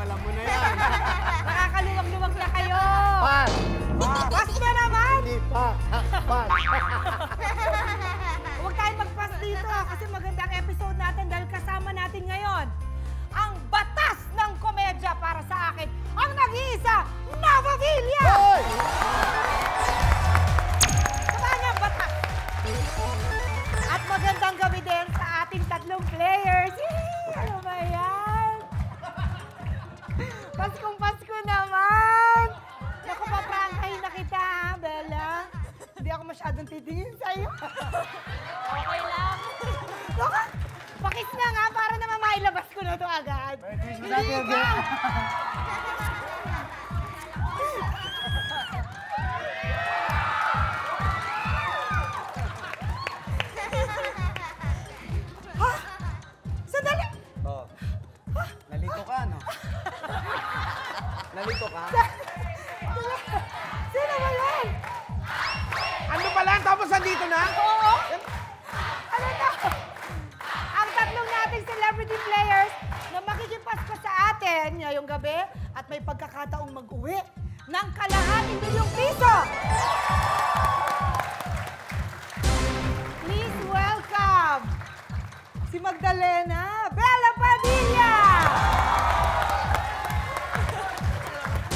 alam mo na yan. Nakakaluwag-luwag na kayo. Pass! Pass na naman! Hindi pa! Pass! Huwag tayong mag-pass dito kasi magandang episode natin dahil kasama natin ngayon ang batas ng komedya para sa akin, ang nag-iisa, Nova Villa! Hoy! Samahan niya ang batas. At magandang gabi din sa ating tatlong players. Yee! Ano ba yan? Paskong Pasko naman! Naku, paprangkahin na kita, ha, Bella? Hindi ako masyadong titingin sa'yo. Okay lang. Baka, pakis na nga para naman mailabas ko na ito agad. Hindi ka! Ha? Sandali! Oh. Nalito ka, no? Nalito ka? Sino ba yan? Ano pala? Tapos nandito na? Oo! Ano na? Ang tatlong nating celebrity players na makikipasko sa atin ngayong gabi at may pagkakataong mag-uwi ng ₱250,000. Please welcome si Magdalena Bella Padilla!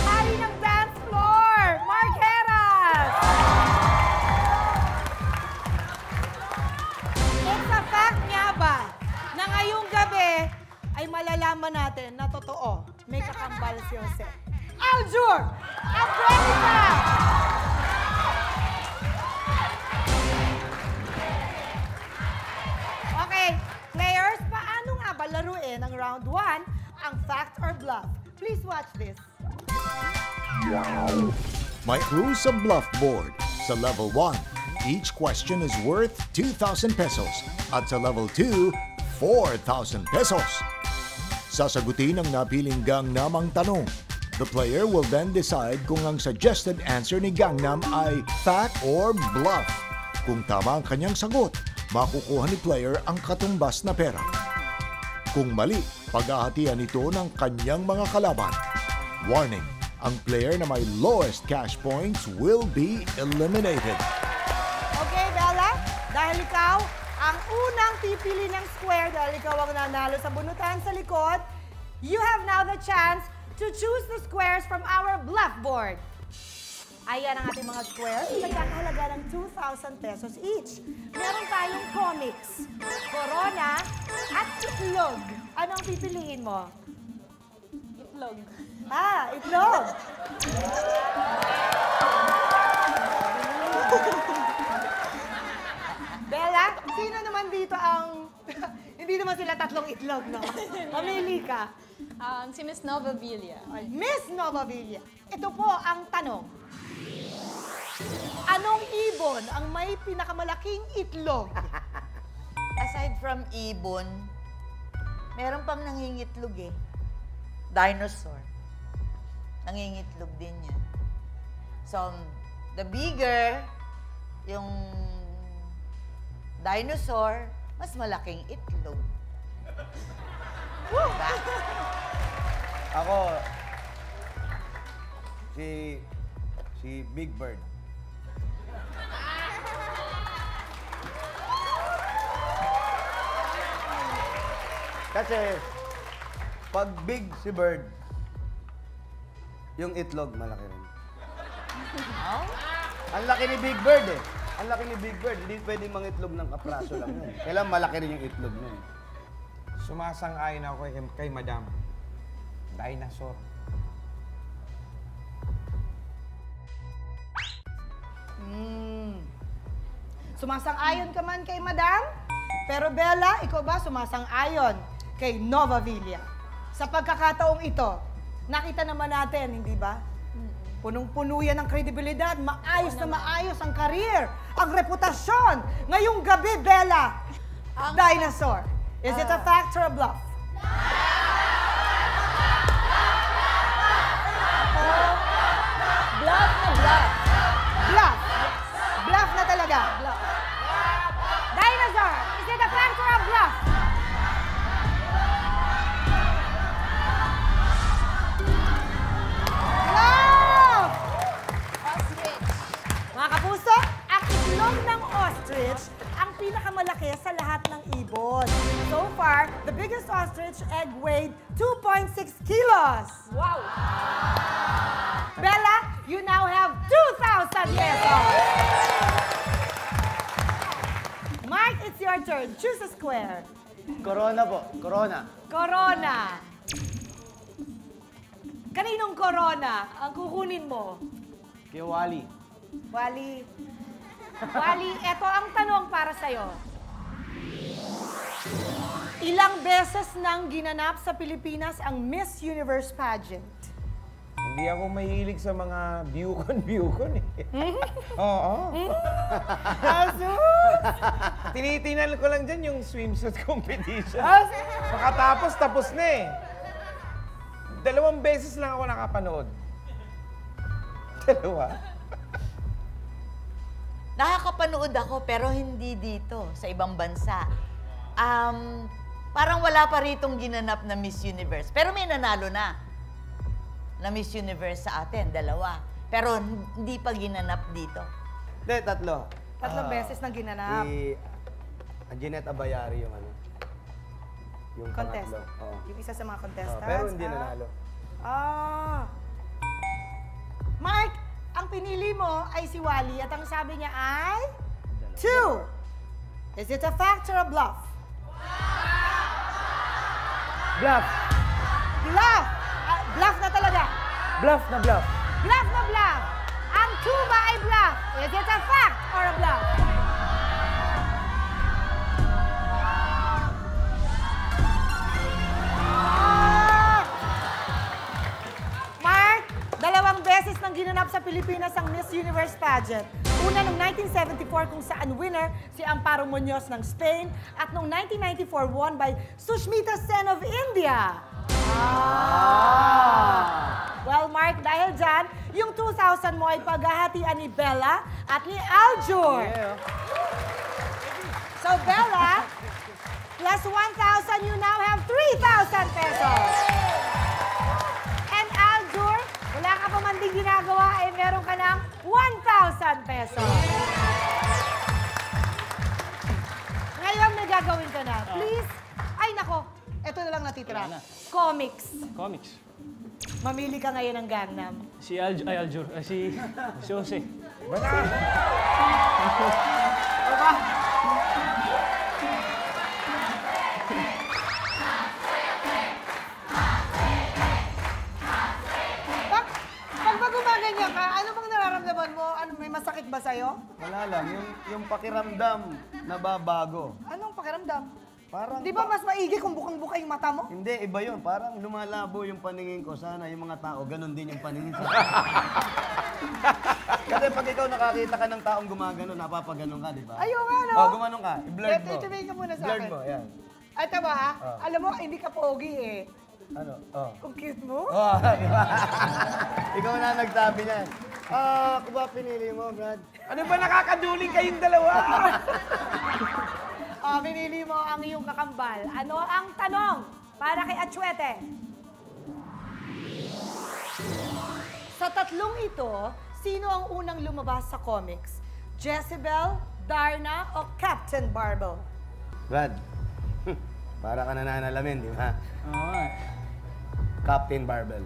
Hari ng dance floor, Mark Heras! It's a fact nga ba na ngayong gabi ay malalaman natin na totoo may kakambal si Jose. Aljur! Abrenica! Okay, players, paano nga ba laruin ang round 1 ang fact or bluff? Please watch this. May clues sa bluff board. Sa level 1, each question is worth 2,000 pesos. At sa level 2, 4,000 pesos. Sasagutin ang napiling Gangnamang tanong. The player will then decide kung ang suggested answer ni Gangnam ay fact or bluff. Kung tama ang kanyang sagot, makukuha ni player ang katumbas na pera. Kung mali, paghahatian ito ng kanyang mga kalaban. Warning, ang player na may lowest cash points will be eliminated. Okay, Bella, dahil ikaw ang unang pipili ng square dahil ikaw ang nanalo sa bunutan sa likod, you have now the chance to choose the squares from our bluff board. Ayan ang ating mga squares. Nagkakahalaga ng 2,000 pesos each. Meron tayong comics, corona, at itlog. Ano ang pipiliin mo? Itlog. Ah, itlog. Bella, sino naman dito ang... Hindi naman sila tatlong itlog, no? Pamili ka. Si Miss Nova Villa. Miss Nova Villa, ito po ang tanong. Anong ibon ang may pinakamalaking itlog? Aside from ibon, meron pang nangingitlog eh. Dinosaur. Nangingitlog din yan. So, the bigger, yung dinosaur, mas malaking itlog. Diba? Ako, si Big Bird. Kasi, pag big si Bird, yung itlog malaki rin. Ang laki ni Big Bird eh. Ang laki ni Big Bird, hindi pwedeng mangitlog ng kapraso lang yun. Kailangan malaki rin yung itlog nun. Sumasang-ayon ako kay Madam. Dinosaur. Sumasang-ayon ka man kay Madam? Pero Bella, ikaw ba sumasang-ayon kay Nova Villa? Sa pagkakataong ito, nakita naman natin, hindi ba? Punong-puno yan ng kredibilidad, maayos na maayos ang karir, ang reputasyon. Ngayong gabi, Bella, Dinosaur, is it a fact or a bluff? Bluff na bluff. Bluff. Bluff na talaga. Bluff. Dinosaur, is it a fact or a bluff? pinakamalaki sa lahat ng ibon. So far, the biggest ostrich egg weighed 2.6 kilos. Wow! Bella, you now have 2,000 pesos. Mike, it's your turn. Choose a square. Corona po. Corona. Corona. Kaninong corona ang kukunin mo? Kay Wally. Wally. Wally, eto ang tanong para sa'yo. Ilang beses nang ginanap sa Pilipinas ang Miss Universe pageant? Hindi ako mahilig sa mga biyukon eh. Oo. Asus! Tinitinan ko lang dyan yung swimsuit competition. Asus! Makatapos, tapos na eh. 2 beses lang ako nakapanood. 2? Nakakapanood ako pero hindi dito, sa ibang bansa. Parang wala pa ritong ginanap na Miss Universe. Pero may nanalo na Miss Universe sa atin, 2. Pero hindi pa ginanap dito. Hindi, 3. Tatlong beses nang ginanap. Si Jeanette Abayari yung ano. Yung Contest. pangatlo. Oo. Yung isa sa mga contestants. Pero hindi nanalo. Mike, ang pinili mo ay si Wally at ang sabi niya ay 2. Is it a fact or a bluff? Bluff! Bluff! Bluff na talaga. Bluff na bluff. Bluff na bluff. Ang 2 ba ay bluff? Is it a fact or a bluff? Mark, 2 beses nang ginanap sa Pilipinas ang Miss Universe pageant. Una noong 1974 kung saan winner si Amparo Muñoz ng Spain at noong 1994 won by Sushmita Sen of India. Well, Mark, dahil dyan, yung 2,000 mo ay paghahatian ni Bella at ni Aljur. Yeah. So, Bella, plus 1,000, you now have 3,000 pesos. And Aljur, wala ka pa man din ginagawa, ay meron ka ng 1,000 pesos. Ngayon, may gagawin ka na. Please, ay nako, eto na lang natitira. Comics. Comics. Mamili ka ngayon ng Gangnam. Si Aljur. Si Jose. Pag gumaganyan ka, ano bang nararamdaman mo? Ano, may masakit ba sa'yo? Wala lang. Yung pakiramdam nababago. Anong pakiramdam? Parang... Di ba mas maigi kung bukang-buka yung mata mo? Hindi, iba yun. Parang lumalabo yung paningin ko. Sana yung mga tao, ganun din yung paningin sa Kasi pag ikaw nakakita ka ng taong gumagano, napapaganon ka, di ba? Ayaw nga, no? Oh, gumanon ka. I-blurred mo. Ituloy ka muna sa Blurred akin. mo, yan. Ay, tama ha? Alam mo, hindi ka pogi eh. Ano? Oh. Kung cute mo. Oh, di ba? Ikaw na nagsabi niyan. Kung ba pinili mo, Brad? Ano ba nakakaduling kayong 2? Pinili mo ang iyong kakambal. Ano ang tanong para kay Atsuete? Sa tatlong ito, sino ang unang lumabas sa comics? Jezebel, Darna, o Captain Barbell? Brad, para ka nananalamin, di ba? Oo. Captain Barbell.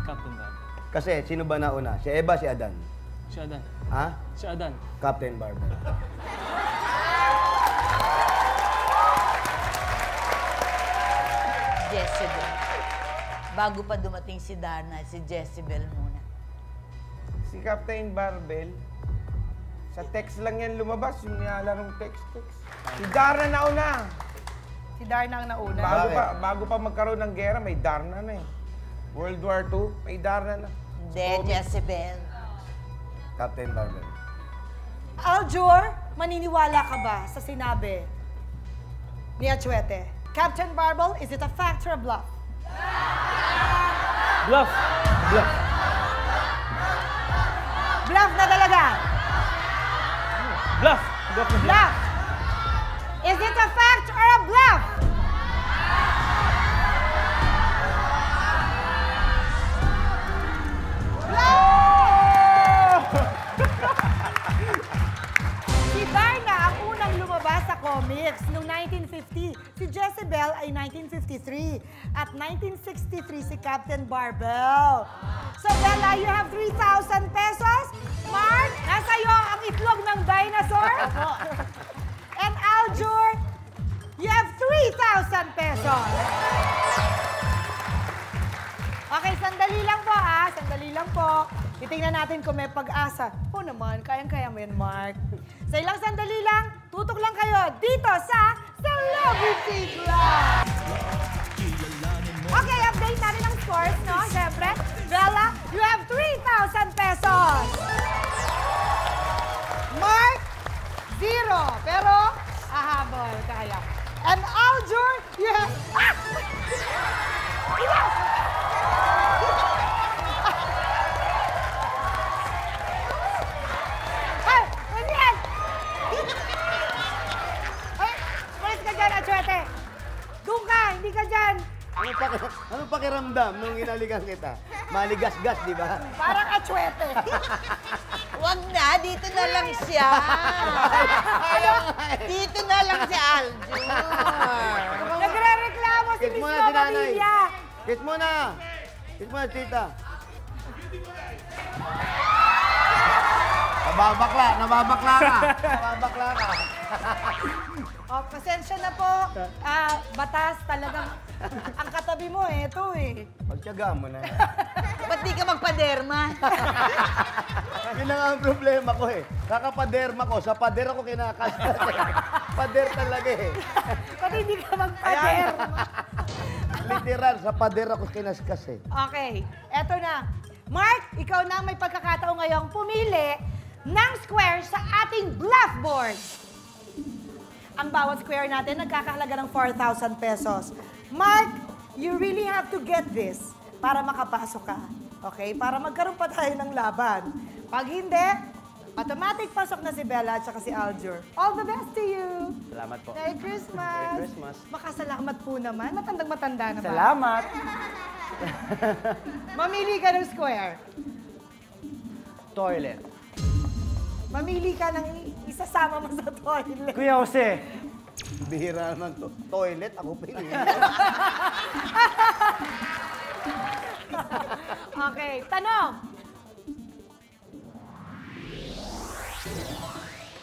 Captain Bob. Kasi, sino ba nauna? Si Eva, si Adan? Si Adan. Ha? Si Adan. Captain Barbell. Jezebel. Bago pa dumating si Darna, si Jezebel muna. Si Captain Barbell, sa text lang yan lumabas, yung nilalarong text. Si Darna nauna. Si Darna ang nauna. Bago pa magkaroon ng gera, may Darna na eh. World War II, may Darna na. Hindi, Jezebel. Captain Barbell. Aljur, maniniwala ka ba sa sinabi ni Atsuete? Captain Barbell, is it a fact or a bluff? Bluff. Bluff. Bluff na talaga. Bluff. Bluff na bluff. Bluff. Is it a fact or a bluff? Si Darna ang sa comics noong 1950. Si Jezebel ay 1953. At 1963 si Captain Barbell. So Bella, you have 3,000 pesos. Mark, nasa iyo ang itlog ng dinosaur. And Aljur, you have 3,000 pesos. Okay, sandali lang po sandali lang po. Titingnan natin kung may pag-asa. Oo naman, kayang-kaya mo yan, Mark. Sa ilang sandali lang, tutok lang kayo dito sa Celebrity Club. Okay, update natin ang scores, no? Siyempre, Bella, you have 3,000 pesos. Mark, 0. Pero, ahabol, kaya. And Aljur, you have... Yes! Ay, ano yan? Ay, malis ka dyan, Achuete. Doon ka, hindi ka dyan. Anong pakiramdam nung inalikan kita? Maligas-gas, di ba? Parang Achuete. Wag na, dito na lang siya. Dito na lang si Aljur. Nagre-reklamo si Kiss Miss mo na si nanay. Novavilla. Kiss mo na. Kiss mo na, tita. Nababakla ka. Nababakla ka. Oh, pasensya na po. Batas talagang ang katabi mo ito eh. Pagtyaga mo na. Ba't di ka magpaderma? Yun na nga ang problema ko eh. Kakapaderma ko, sa pader ako kinakas. Pader talaga eh. Pati hindi ka magpader. Literal, sa pader ako kinaskas eh. Okay, eto na. Mark, ikaw na may pagkakataon ngayong pumili ng square sa ating bluff board. Ang bawat square natin nagkakahalaga ng 4,000 pesos. Mark, you really have to get this para makapasok ka. Okay? Para magkaroon pa tayo ng laban. Pag hindi, automatic pasok na si Bella at saka si Aljur. All the best to you! Salamat po. Merry Christmas! Merry Christmas. Makasalamat po naman. Matandang-matanda na ba? Salamat. Mamili ka ng square. Toilet. Mamili ka ng isasama mo sa toilet. Kuya Jose. Bihira naman to. Toilet, ako pili. Okay, tanong.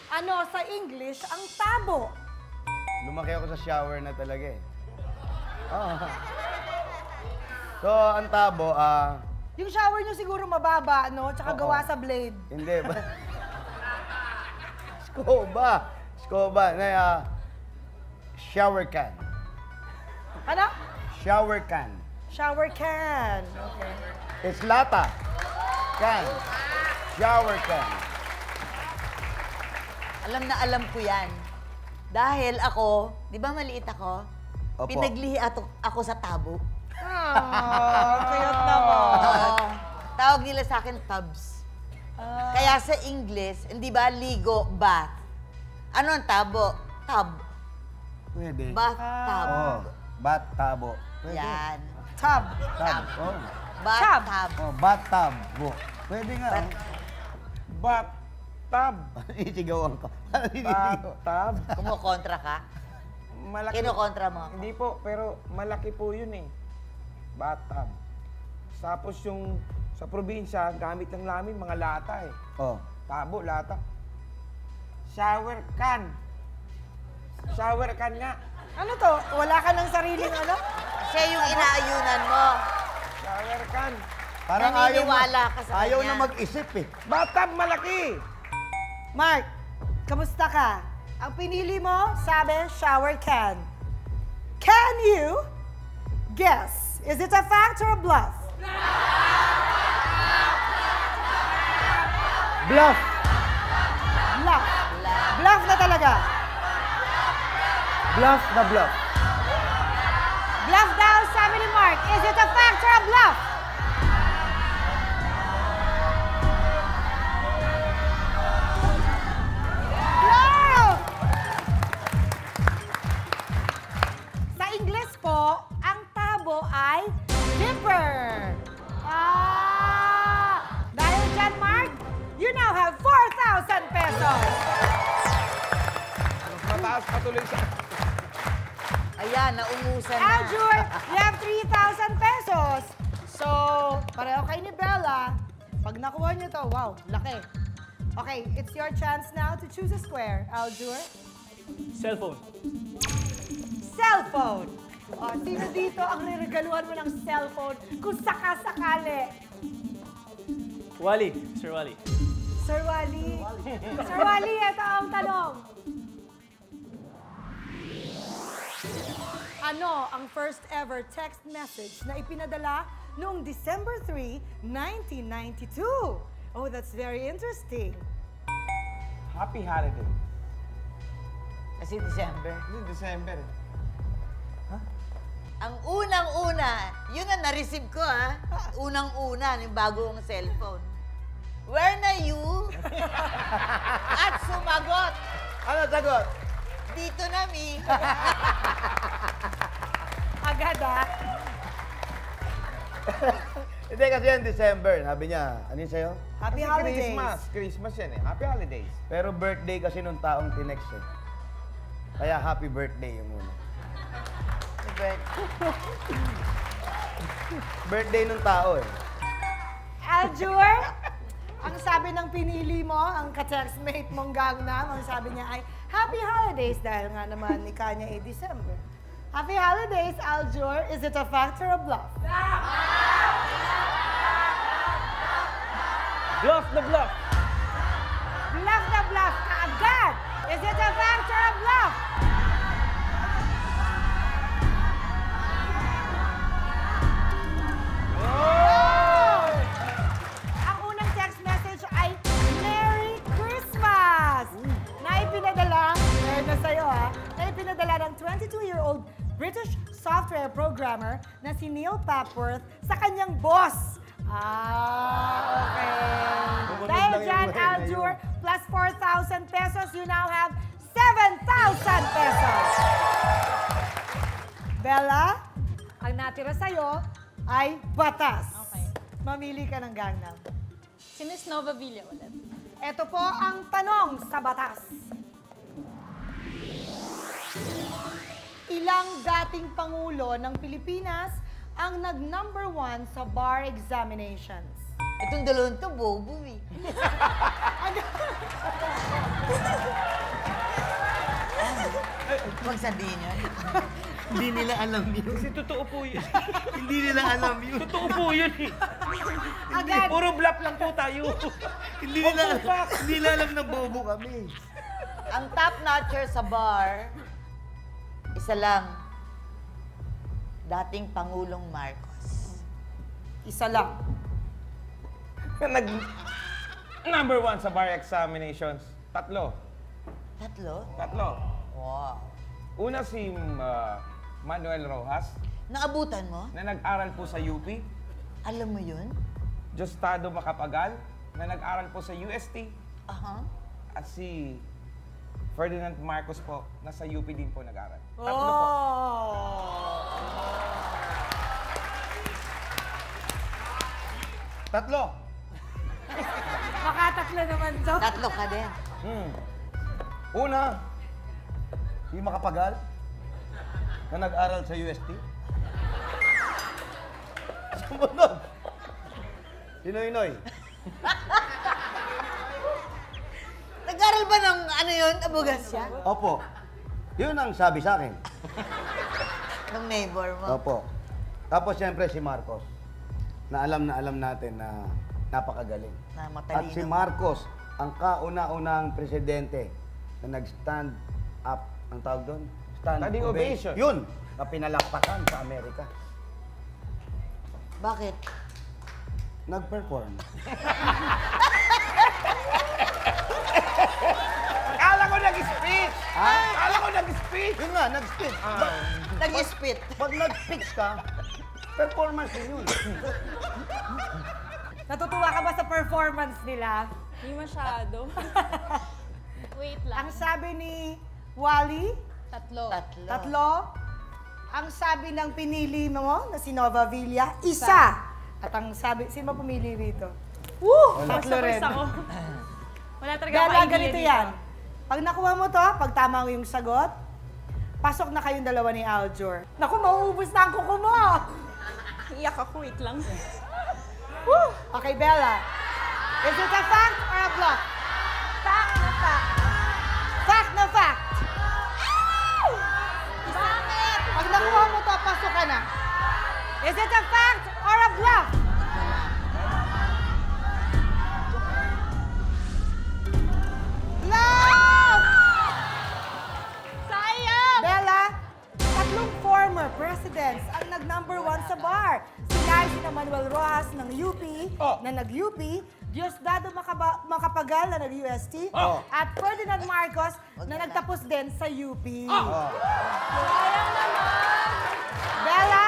Ano sa English ang tabo? Lumaki ako sa shower na talaga eh. So, ang tabo, Yung shower nyo siguro mababa, no? Tsaka Oo. gawa sa blade. hindi ba? Scoba. Shower can. Ano? Shower can. Shower can. Okay. It's lata. Can. Shower can. Alam na alam ko yan. Dahil ako, di ba maliit ako? Opo. Pinaglihi ako sa tabo. Cute naman. Tawag nila sa akin tubs. Kaya sa English, hindi ba ligo, bath? Ano ang tabo? Tub. Pwede. Bathtub. Oh, bat-tabo. Pwede. Yan. Tub. Tab. Oh. Bathtub. Oh, bat-tab. Pwede nga. Bathtub. Itisigawan ka. Bathtub. Kumukontra ka? Malaki. Kinukontra mo? Hindi po, pero malaki po yun eh. Bathtub. Tapos yung sa probinsya, gamit lang namin mga lata eh. Oh. Tabo, lata. Shower can. Shower can nga. Ano to? Wala ka ng sariling ano? Siya yung inaayunan mo. Shower can. Parang Naniniwala ka sa ayaw kanya. na mag-isip eh. Bathtub malaki. Mark, kamusta ka? Ang pinili mo, sabi, shower can. Can you guess? Is it a fact or a bluff? Bluff. Bluff. Bluff na talaga. Bluff na bluff. Bluff daw, sabi ni Mark. Is it a fact or a bluff? Bluff! Sa Ingles po, ang tabo ay dipper. Dahil dyan, Mark, you now have 4,000 pesos. Pataas patuloy sa... Ayan, naungusan na. Aljur, you have 3,000 pesos. So, pareho kay ni Bella. Pag nakuha niyo to, wow, laki. Okay, it's your chance now to choose a square. Aljur, Cellphone. cellphone. O, sino dito ang niregaluhan mo ng cellphone kung sakasakali? Wally. Sir Wally. Sir Wally. Sir Wally, ito ang tanong. Ano ang first ever text message na ipinadala noong December 3, 1992? Oh, that's very interesting. Happy holiday. Kasi December. Kasi December. Ang unang-una, yun ang na-receive ko, ha? Unang-una, yung bagong cellphone. Where na you? At sumagot. Ano sagot? Dito na, mi. Agad, ha? Hindi kasi yan December. Sabi niya, ano yun sa'yo? Happy Kasi holidays. Christmas. Christmas yan eh. Happy holidays. Pero birthday kasi nung taong tinext eh. Kaya happy birthday yung una. Birthday nung tao eh. Aljur, ang sabi ng pinili mo, ang ka-textmate mong Gangnam, ang sabi niya ay, Happy Holidays, dahil nga naman ni Kanya ay December. Happy Holidays, Aljur. Is it a fact or a bluff? Bluff the bluff. Bluff na bluff ka agad! Is it a fact or a bluff? Ang unang text message ay Merry Christmas! Na ipinadala, meron na sa'yo ha, na ipinadala ng 22-year-old British software programmer na si Neil Papworth sa kanyang boss. Okay. Bumunod Dahil lang yung dyan, buhay na Aljur, yun. plus 4,000 pesos, you now have 7,000 pesos. Bella, ang natira sa'yo ay batas. Okay. Mamili ka ng Gangnam. Si Miss Nova Villa ulit. Ito po ang tanong sa batas. Ilang dating Pangulo ng Pilipinas ang nag-number 1 sa bar examinations? Itong dalawang to, bobo eh. Huwag sabihin yun. Hindi nila alam yun. Kasi totoo po yun. Hindi nila alam yun. Totoo po yun eh. Agad. Puro bluff lang po tayo. Hindi nila alam na bobo kami. Ang top notcher sa bar, isa lang. Dating Pangulong Marcos. Isa lang. Number 1 sa bar examinations. Tatlo. Tatlo? Wow. Una si Manuel Rojas, Naabutan mo? na nag-aral po sa UP. Alam mo yun? Diosdado Macapagal, na nag-aral po sa UST. Aha. At si Ferdinand Marcos po, nasa UP din po nag-aral. Tatlo Oh. po. Tatlo. Makatatlo naman to. Tatlo ka din. Una, si Makapagal, na nag-aral sa UST. Sumunod, si Noynoy. Nag-aral ba ng ano yun? Abogasya? Opo. Yun ang sabi sa akin. Ng neighbor mo? Opo. Tapos siyempre si Marcos, na alam natin na napakagaling. Na At si matalino. Marcos, ang kauna-unang presidente na nag-stand up, ang tawag doon? Standing ovation. Yun, na pinalakpakan sa Amerika. Bakit? Nag-perform. Akala ko nag-speech! Ha? Akala ko nag-speech! Yun nga, nag-speak. Nag-spit. Pag nag-speak ka, performance din yun. Natutuwa ka ba sa performance nila? Hindi masyado. Wait lang. Ang sabi ni Wally, Tatlo. tatlo. Ang sabi ng pinili mo na si Nova Villa, isa. At ang sabi, sino ba pumili rito? Woo! Tatlo rin. Ako. Wala talaga Bella, akong idea ganito dito. yan. Pag nakuha mo to, pag tama mo yung sagot, pasok na kayong dalawa ni Aljur. Naku, mauubos na ang kuko mo. Iyak ako, wait lang. Woo! Okay, Bella. Is it a fact or a bluff? Fact na fact. Fact na fact. Bakit? Pag nakuha mo to, pasok ka na. Is it a fact or a bluff? Bluff! Sayang! Bella, tatlong former presidents ang nag-number 1 sa bar. Sila ay sina Manuel Rojas ng UP, na nag-UP, Diosdado Macapagal na nag-UST, at Ferdinand Marcos na nagtapos din sa UP. Sayang naman! Bella,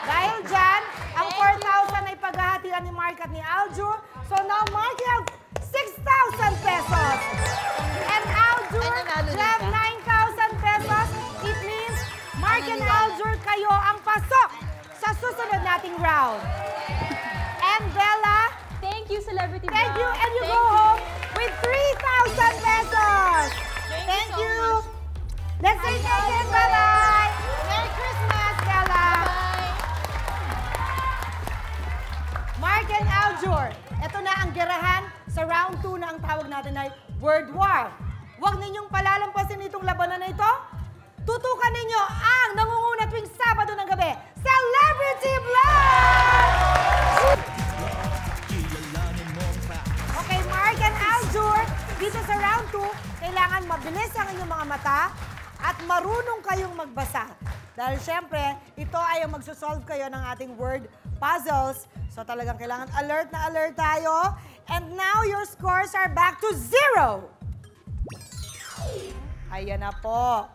dahil dyan, ang 4,000 ay paghahatian ni Mark at ni Aljur. So now, Mark, you have 6,000 pesos. And Aljur, Ay, nanalo you din have ka? 9,000 pesos. It means Mark and Aljur, kayo ang pasok sa susunod nating round. And Bella, Thank you, Celebrity thank you, Vlog. and you Thank go home with 3,000 pesos. Thank you so much. Let's say thank you. Bye-bye. Merry Christmas, Bella. Bye! Mark and Aljur, ito na ang gerahan sa round 2 na ang tawag natin ay Word War. Huwag ninyong palalampasin itong labanan na ito. Tutukan ninyo ang nangunguna tuwing Sabado ng gabi, Celebrity Vlog! Okay, Mark and Aljur, dito sa round 2, kailangan mabilis ang inyong mga mata at marunong kayong magbasa. Dahil syempre, ito ay ang magsosolve kayo ng ating word puzzles. So talagang kailangan alert na alert tayo. And now your scores are back to 0. Ayan na po.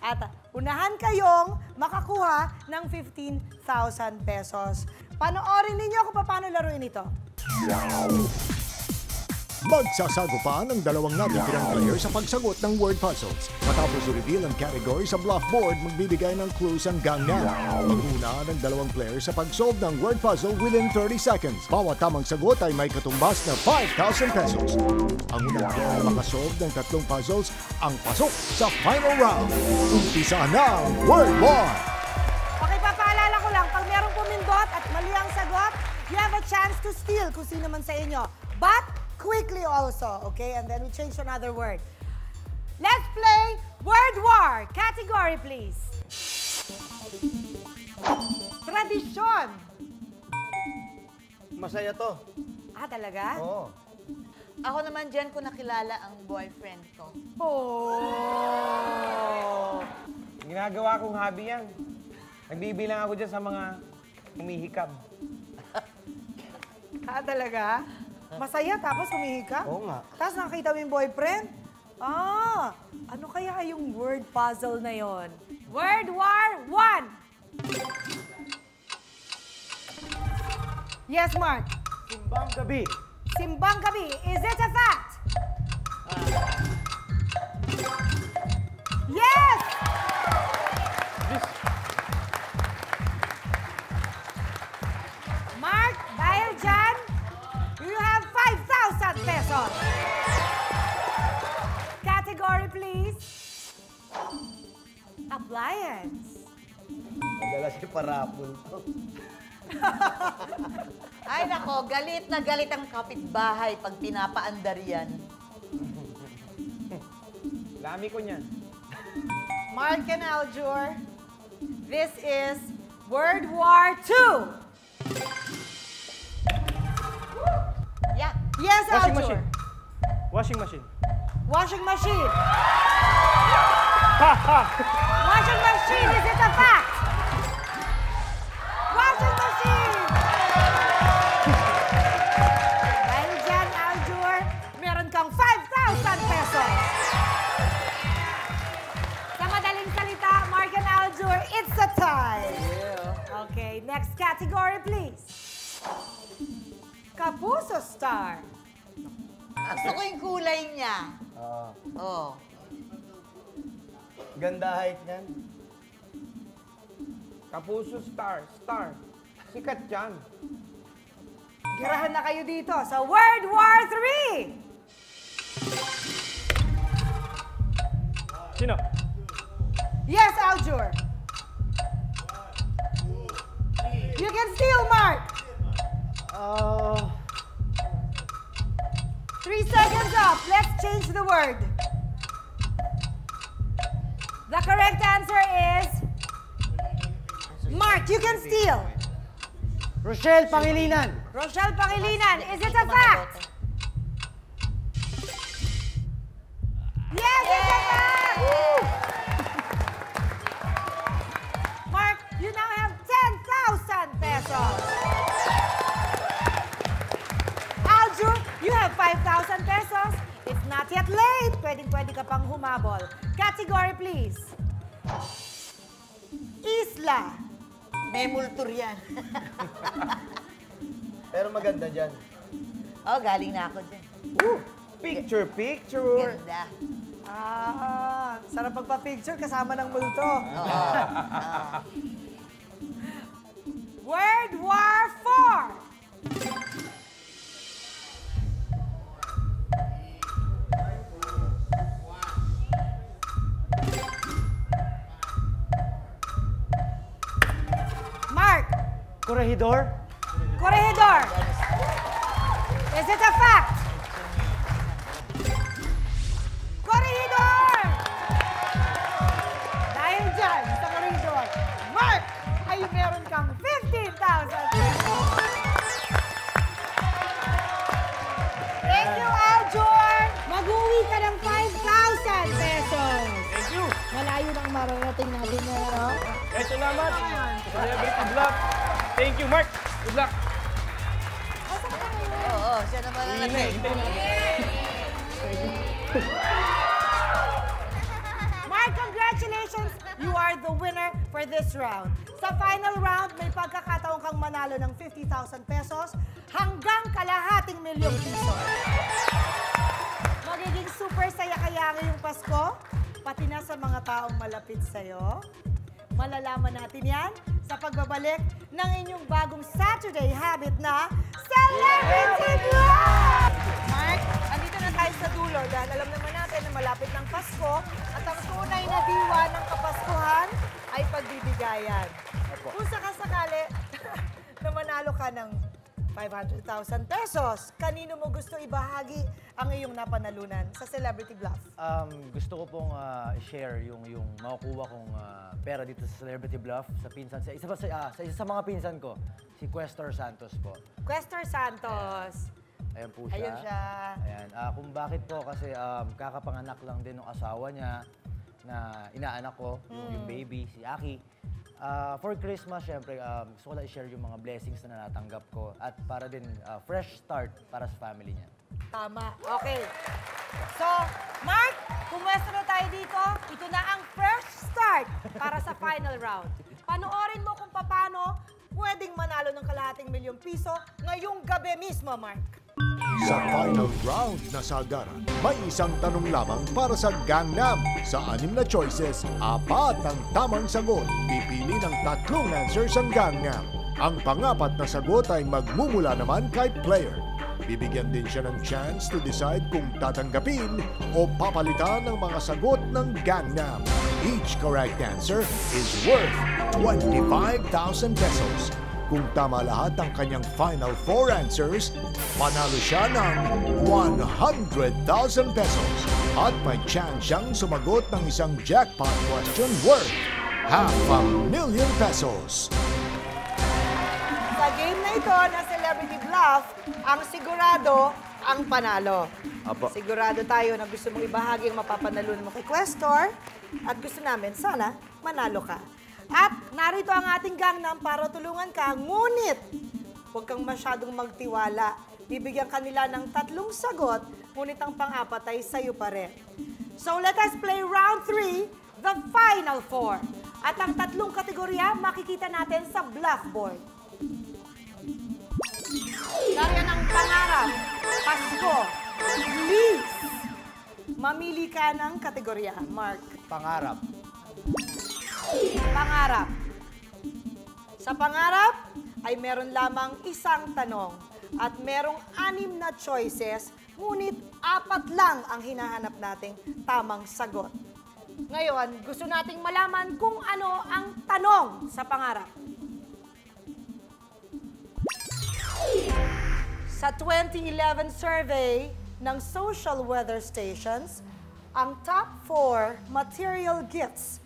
At unahan kayong makakuha ng 15,000 pesos. Panoorin ninyo kung paano laruin ito. Magsasagupaan ang dalawang natitirang player sa pagsagot ng word puzzles. Matapos i-reveal ang category sa bluff board, magbibigay ng clues ang gangnan. Mag-una ng dalawang player sa pag-solve ng word puzzle within 30 seconds. Bawat tamang sagot ay may katumbas na 5,000 pesos. Ang unang player na makasolve ng tatlong puzzles ang pasok sa final round. Umpisa na ang Word War! Okay, papaalala ko lang, pag merong pumindot at mali ang sagot, you have a chance to steal kung sino man sa inyo. But quickly also, okay? And then we change to another word. Let's play Word War. Category, please. Tradisyon. Masaya to. Ah, talaga? Oo. Ako naman dyan ko nakilala ang boyfriend ko. Oh. Ginagawa kong hobby yan. Nagbibilang ako dyan sa mga humihikab. Ah, talaga? Masaya tapos humihika? Oo nga. Tapos nakakita mo yung boyfriend? Ah, ano kaya yung word puzzle na yon? Word War 1! Yes, Mark. Simbang gabi. Simbang gabi, is it a fact? Yes! Mark, dahil dyan, you have 5,000 pesos. Category, please. Appliance. Madalas si parapol to. Ay nako, galit na galit ang kapitbahay pag pinapaandar yan. Lami ko niyan. Mark and Aljur, this is World War II. Yeah. Yes, Washing Aljur. machine. Washing machine. Washing machine. Washing machine, is it a fact? Washing machine! Dahil dyan, Aljur, meron kang 5,000 pesos. Sa madaling salita, Mark and Aljur, it's a tie. Okay, next category, please. Kapuso Star. Gusto ko yung kulay niya. Oh. Ganda height niyan. Kapuso Star. Star. Sikat yan. Girahan na kayo dito sa World War III! Sino? Yes, Aljur. You can steal, Mark. 3 seconds up. Let's change the word. The correct answer is Mark, you can steal. Rochelle Pangilinan. Rochelle Pangilinan, is it a fact? Yes, it's a fact! Mark, you now have 10,000 pesos. Aljur, you have 5,000 pesos. It's not yet late. Pwedeng-pwede ka pang humabol. Category, please. Isla. May multur yan. Pero maganda dyan. Oh, galing na ako dyan. Picture, picture. Ganda. Sarap magpa-picture kasama ng multo. World War IV. Mark, Corregidor. Corregidor. Is it a fact? Corregidor! Dahil dyan sa Corregidor, Mark, ay meron kang 15,000 pesos. Thank you, Aljur! Mag-uwi ka ng 5,000 pesos. Thank you. Malayo nang mararating natin na, ano? Salamat. Celebrity Bluff. Thank you, Mark. Good luck. Oo, siya naman ang Mark, congratulations! You are the winner for this round. Sa final round, may pagkakataon kang manalo ng 50,000 pesos hanggang kalahating milyong piso. Magiging super saya kaya ngayong Pasko, pati na sa mga taong malapit sa'yo. Malalaman natin yan sa pagbabalik ng inyong bagong Saturday habit na Celebrity Bluff! Mark, andito na tayo sa dulo dahil alam naman natin na malapit ng Pasko at ang tunay na diwa ng Kapaskuhan ay pagbibigayan. Kung sakasakali na manalo ka ng 500,000 pesos, kanino mo gusto ibahagi ang iyong napanalunan sa Celebrity Bluff? Gusto ko pong i-share yung makukuha kong pera dito sa Celebrity Bluff sa pinsan sa isa sa mga pinsan ko, si Questor Santos po. Questor Santos. Ayan po siya. Ayun siya. Ayan. Kung bakit po kasi kakapanganak lang din ng asawa niya na inaanak ko, yung baby, si Aki. For Christmas, syempre, gusto ko lang i-share yung mga blessings na natanggap ko at para din fresh start para sa family niya. Tama. Okay. So, Mark, pumwesto na tayo dito. Ito na ang first start para sa final round. Panoorin mo kung paano pwedeng manalo ng kalahating milyong piso ngayong gabi mismo, Mark. Sa final round na sagaran, may isang tanong lamang para sa Gangnam. Sa 6 na choices, 4 ang tamang sagot. Pipili ng 3 answers ang Gangnam. Ang pang-apat na sagot ay magmumula naman kay player. Bibigyan din siya ng chance to decide kung tatanggapin o papalitan ang mga sagot ng Gangnam. Each correct answer is worth 25,000 pesos. Kung tama lahat ang kanyang final 4 answers, manalo siya ng 100,000 pesos. At may chance siyang sumagot ng isang jackpot question worth 500,000 pesos. Sa game na ito na Celebrity Bluff, ang sigurado ang panalo. Apo. Sigurado tayo na gusto mong ibahagi ang mapapanalunan mo kay Questor at gusto namin sana manalo ka. At narito ang ating Gangnam para tulungan ka, ngunit huwag kang masyadong magtiwala. Bibigyan kanila ng 3 sagot, ngunit ang pang-apat ay sa'yo pa rin. So let us play round 3, the final 4. At ang 3 kategorya makikita natin sa bluff board. Nariyan ang pangarap, Pasko, please. Mamili ka ng kategorya, Mark. Pangarap. Pangarap. Sa pangarap ay meron lamang isang tanong at merong 6 na choices, ngunit 4 lang ang hinahanap nating tamang sagot. Ngayon, gusto nating malaman kung ano ang tanong sa pangarap. Sa 2011 survey ng Social Weather Stations, ang top 4 material gifts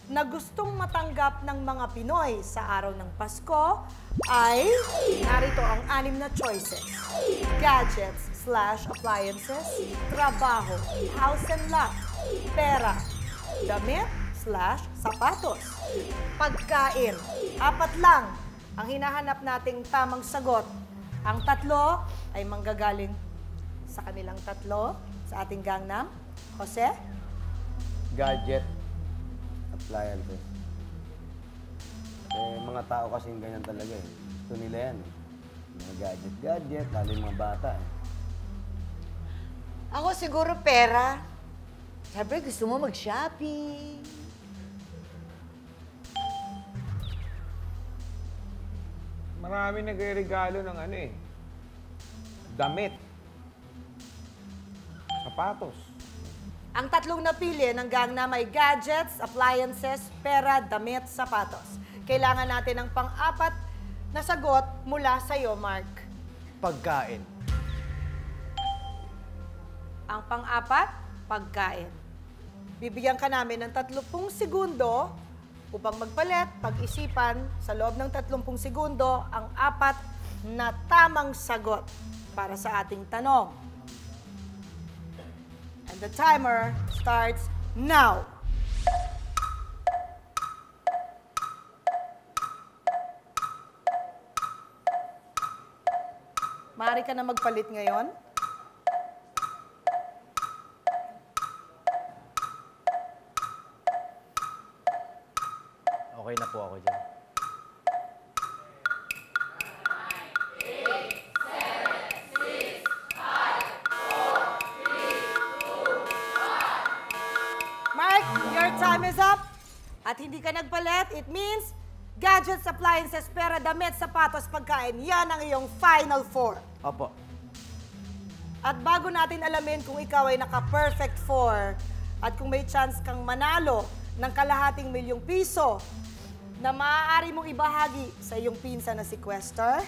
na gustong matanggap ng mga Pinoy sa araw ng Pasko ay, narito ang 6 na choices. Gadgets/appliances, trabaho, house and lot, pera, damit/sapatos, pagkain. 4 lang ang hinahanap nating tamang sagot. Ang 3 ay manggagaling sa kanilang 3 sa ating Gangnam. Jose? Gadget. Appliances. Mga tao kasi ganyan talaga eh. Gusto nila yan eh. Mga gadget, lalo yung mga bata eh. Ako siguro pera. Siyempre, gusto mo mag-shopping. Marami nagre-regalo ng damit. Sapatos. Ang 3 napili ng Gangnam ay gadgets, appliances, pera, damit, sapatos. Kailangan natin ng pang-4 na sagot mula sa iyo, Mark. Pagkain. Ang pang-4, pagkain. Bibigyan ka namin ng 30 segundo upang magpalit, pag-isipan sa loob ng 30 segundo ang 4 na tamang sagot para sa ating tanong. And the timer starts now. Maaari ka na magpalit ngayon. Okay na po ako dyan. Mark, your time is up. At hindi ka nagpalit, it means gadgets, appliances, pera, damit, sapatos, pagkain. Yan ang iyong final 4. Opo. At bago natin alamin kung ikaw ay naka-perfect 4 at kung may chance kang manalo ng kalahating ₱1,000,000 na maaari mong ibahagi sa iyong pinsan na si Quester,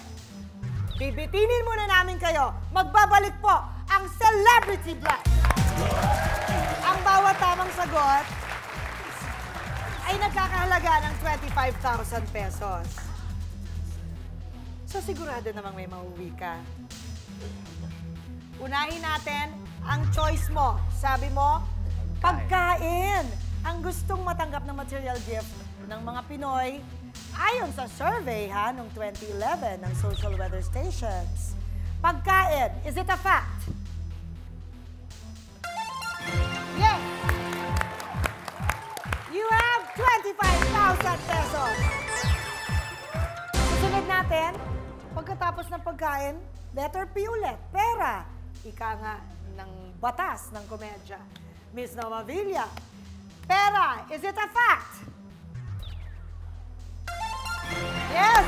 bibitinin muna namin kayo. Magbabalik po ang Celebrity Black. Ang bawat tamang sagot ay nagkakahalaga ng ₱25,000. So sigurado namang may mauwi ka. Unahin natin ang choice mo. Sabi mo, pagkain. Ang gustong matanggap ng material gift ng mga Pinoy ayon sa survey noong 2011 ng Social Weather Stations. Pagkain, is it a fact? Yes! You have ₱25,000. Susunod natin, pagkatapos ng pagkain, letter P ulit, pera. Ika nga ng batas ng komedya. Miss Nova Villa, pera, is it a fact? Yes!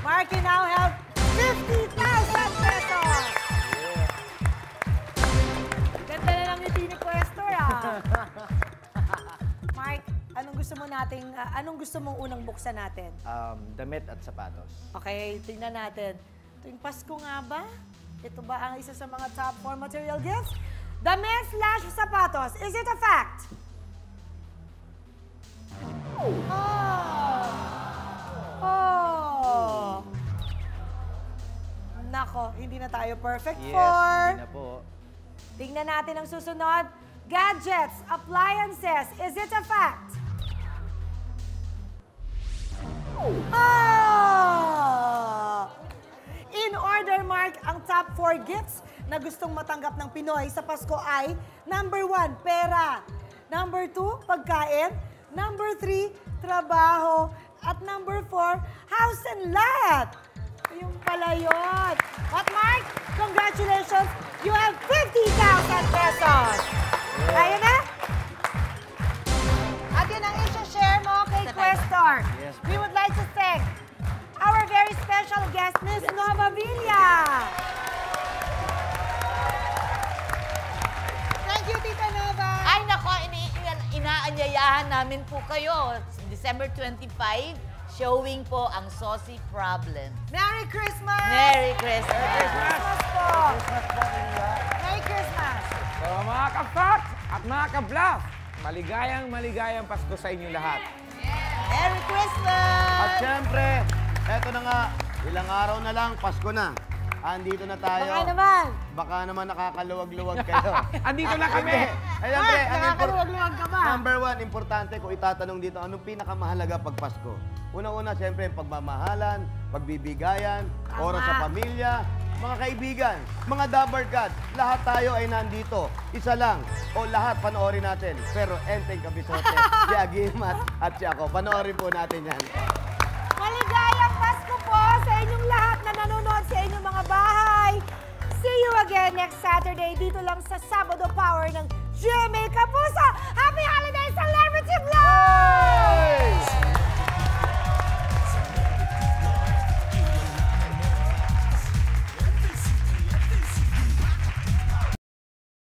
Mark, you now have ₱50,000. Ganda na lang ngiti ni Questor, Mark, anong gusto mong unang buksan natin? Damit at sapatos. Okay, tingnan natin. Tuwing Pasko nga ba? Ito ba ang isa sa mga top 4 material gifts? Damit/sapatos. Is it a fact? Oh. Nako, hindi na tayo perfect Yes, for. hindi na po. Tingnan natin ang susunod. Gadgets, appliances. Is it a fact? Oh! In order, Mark, ang top 4 gifts na gustong matanggap ng Pinoy sa Pasko ay number 1, pera. Number 2, pagkain. Number 3, trabaho. At number 4, house and lot. Yung pala yun. But Mark, congratulations! You have ₱50,000. Kaya na? At yun ang i-share mo kay Questor. Yes, We would like to thank our very special guest, Miss Nova Villa. Thank you, Tita Nova. Ay, nako, inaanyayahan namin po kayo. December 25, showing po ang Saucy Problem. Merry Christmas! Merry Christmas! Christmas po! Merry Christmas! So mga ka-Fox at mga ka-Bluff, maligayang Pasko sa inyo lahat. Merry Christmas! At syempre, eto na nga, ilang araw na lang, Pasko na. Andito na tayo. Baka naman nakakaluwag-luwag kayo. Andito na kami! Ay, syempre, nakakaluwag-luwag ka ba? Number one, importante kung itatanong dito, anong pinakamahalaga pag Pasko? Unang-una, syempre, pagmamahalan, pagbibigayan, oras sa pamilya, mga kaibigan, mga dabarkad, lahat tayo ay nandito. Isa lang, o lahat panoorin natin. Pero Enteng Kabisote, si Agimat at si ako. Panoorin po natin yan. Maligayang Pasko po sa inyong lahat na nanonood sa inyong mga bahay. See you again next Saturday dito lang sa Sabado Power ng GMA Kapuso. Happy Holidays!